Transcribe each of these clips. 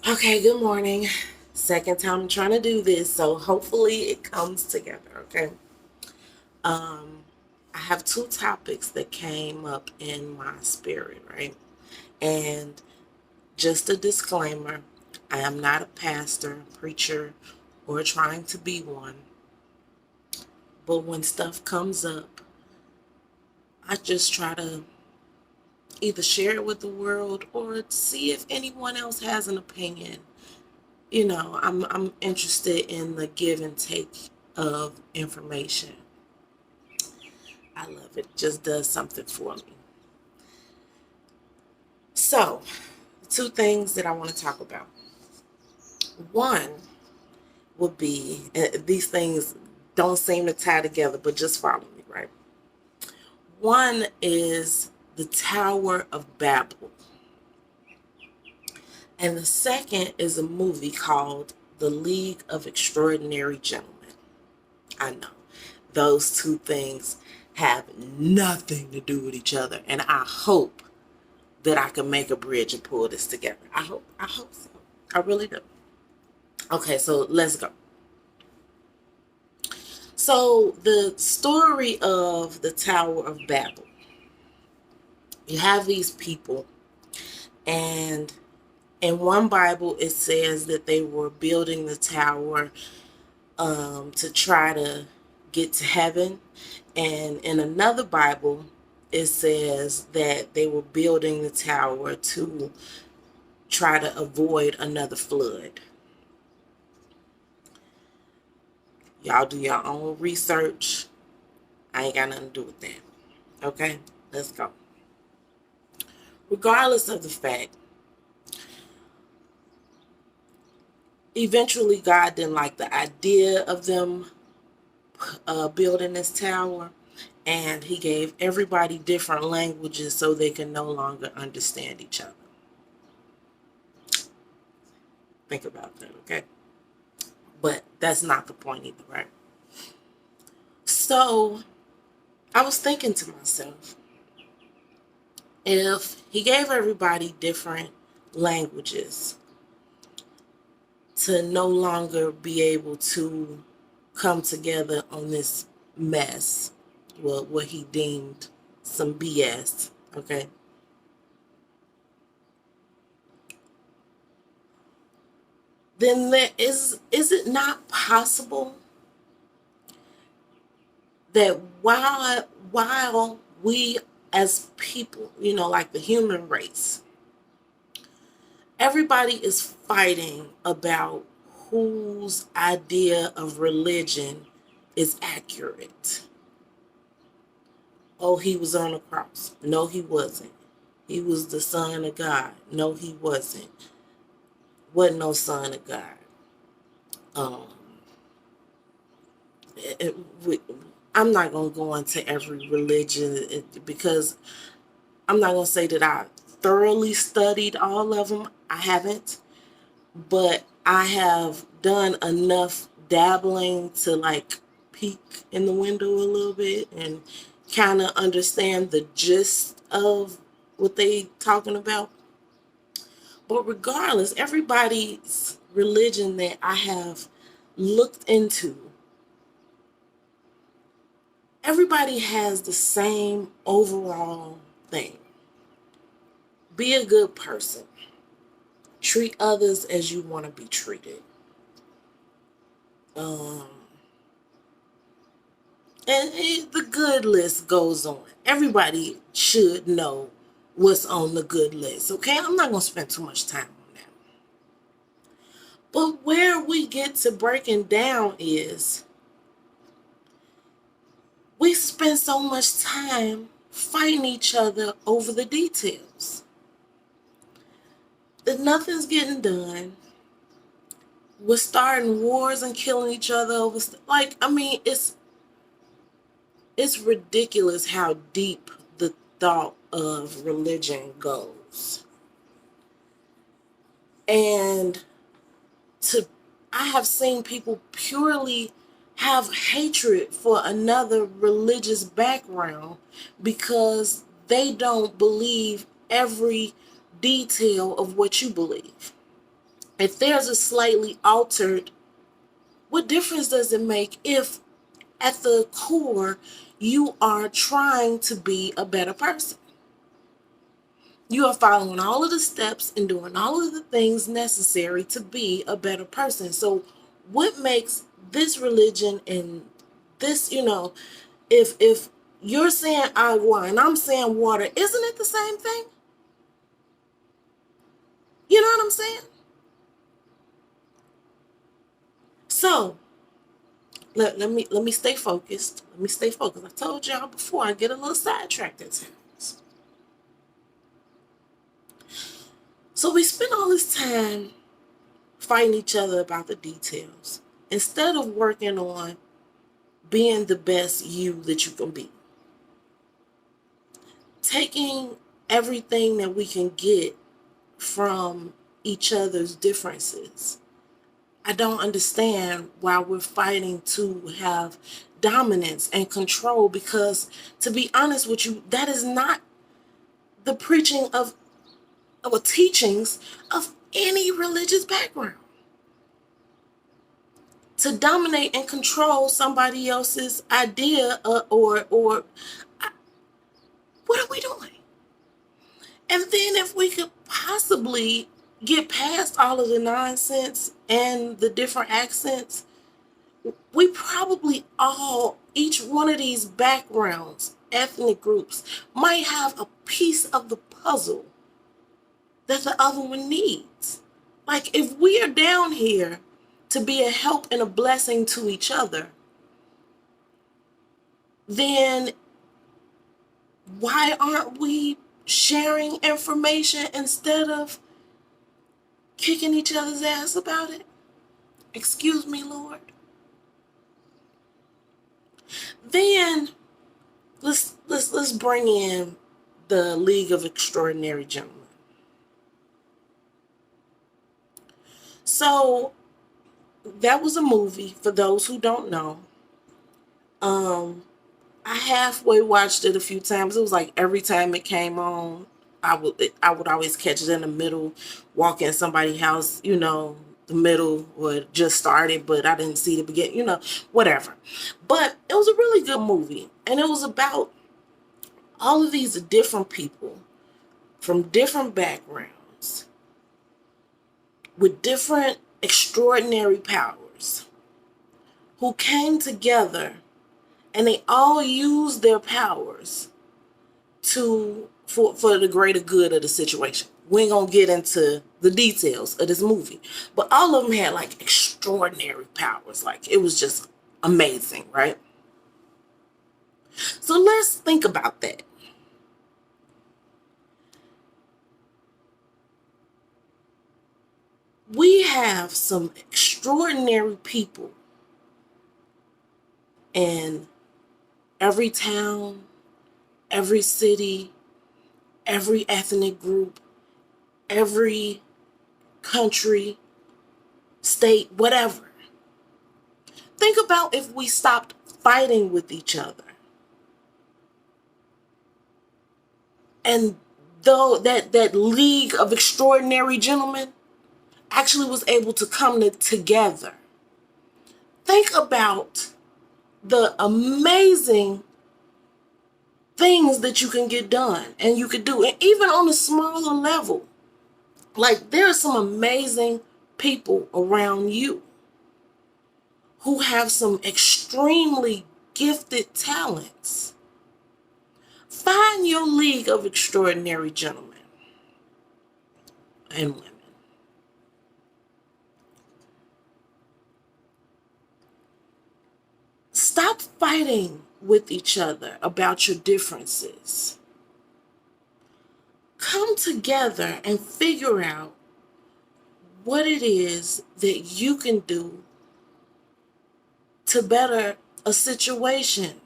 Okay, good morning. Second time I'm trying to do this, so hopefully it comes together, okay? Um, I have two topics that came up in my spirit, right? And just a disclaimer, I am not a pastor, preacher, or trying to be one. But when stuff comes up, I just try to either share it with the world or see if anyone else has an opinion. I'm interested in the give and take of information. I love it. It just does something for me. So, two things that I want to talk about. One would be these things don't seem to tie together, but just follow me, right? One is the Tower of Babel, and the second is a movie called The League of Extraordinary Gentlemen. I know those two things have nothing to do with each other, and I hope that I can make a bridge and pull this together. I hope so. I really do. Okay, so let's go. So the story of the Tower of Babel. You have these people, and in one Bible it says that they were building the tower to try to get to heaven. And in another Bible, it says that they were building the tower to try to avoid another flood. Y'all do your own research. I ain't got nothing to do with that. Okay? Let's go. Regardless of the fact, eventually God didn't like the idea of them building this tower, and he gave everybody different languages so they can no longer understand each other. Think about that, okay? But that's not the point either, right? So I was thinking to myself, if he gave everybody different languages to no longer be able to come together on this mess, well, what he deemed some BS, okay? Then is it not possible that while we as people, like the human race, everybody is fighting about whose idea of religion is accurate. Oh, he was on the cross. No, he wasn't. He was the Son of God. No, he wasn't. Wasn't no Son of God. Um, it, we, I'm not gonna go into every religion because I'm not gonna say that I thoroughly studied all of them. I haven't, but I have done enough dabbling to like peek in the window a little bit and kind of understand the gist of what they talking about. But regardless, everybody's religion that I have looked into, everybody has the same overall thing. Be a good person. Treat others as you want to be treated. Um, and the good list goes on. Everybody should know what's on the good list, okay? I'm not going to spend too much time on that. But where we get to breaking down is we spend so much time fighting each other over the details. That nothing's getting done. We're starting wars and killing each other over it's ridiculous how deep the thought of religion goes. And to I have seen people purely have hatred for another religious background because they don't believe every detail of what you believe. If there's a slightly altered, what difference does it make if at the core you are trying to be a better person? You are following all of the steps and doing all of the things necessary to be a better person. So what makes this religion and this, if you're saying agua and I'm saying water, isn't it the same thing? You know what I'm saying? So let me stay focused. Let me stay focused. I told y'all before I get a little sidetracked at times. So we spend all this time fighting each other about the details instead of working on being the best you that you can be. Taking everything that we can get from each other's differences. I don't understand why we're fighting to have dominance and control, because to be honest with you, that is not the preaching of or teachings of any religious background. To dominate and control somebody else's idea, or what are we doing? And then if we could possibly get past all of the nonsense and the different accents, we probably all, each one of these backgrounds, ethnic groups, might have a piece of the puzzle that the other one needs. Like if we are down here to be a help and a blessing to each other, then why aren't we sharing information instead of kicking each other's ass about it? Excuse me, Lord. Then let's bring in the League of Extraordinary Gentlemen. So that was a movie, for those who don't know. I halfway watched it a few times. It was like every time it came on, I would always catch it in the middle, walk in somebody's house, the middle or just started, but I didn't see the beginning, whatever. But it was a really good movie, and it was about all of these different people from different backgrounds with different extraordinary powers who came together, and they all used their powers for the greater good of the situation. We ain't gonna get into the details of this movie, but all of them had like extraordinary powers. Like it was just amazing, right? So let's think about that. We have some extraordinary people in every town, every city, every ethnic group, every country, state, whatever. Think about if we stopped fighting with each other. And though that League of Extraordinary Gentlemen actually was able to come together. Think about the amazing things that you can get done and you could do, and even on a smaller level. Like there are some amazing people around you who have some extremely gifted talents. Find your League of Extraordinary Gentlemen and women. Stop fighting with each other about your differences. Come together and figure out what it is that you can do to better a situation,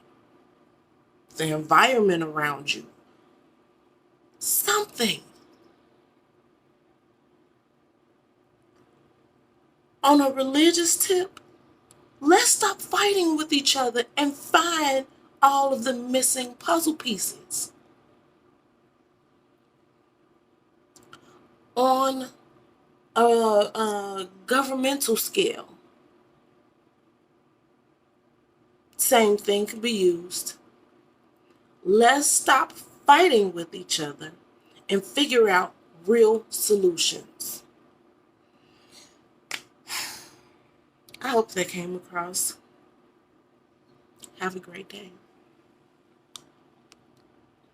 the environment around you, something. On a religious tip, let's stop fighting with each other and find all of the missing puzzle pieces. On governmental scale, same thing could be used. Let's stop fighting with each other and figure out real solutions. I hope that came across. Have a great day.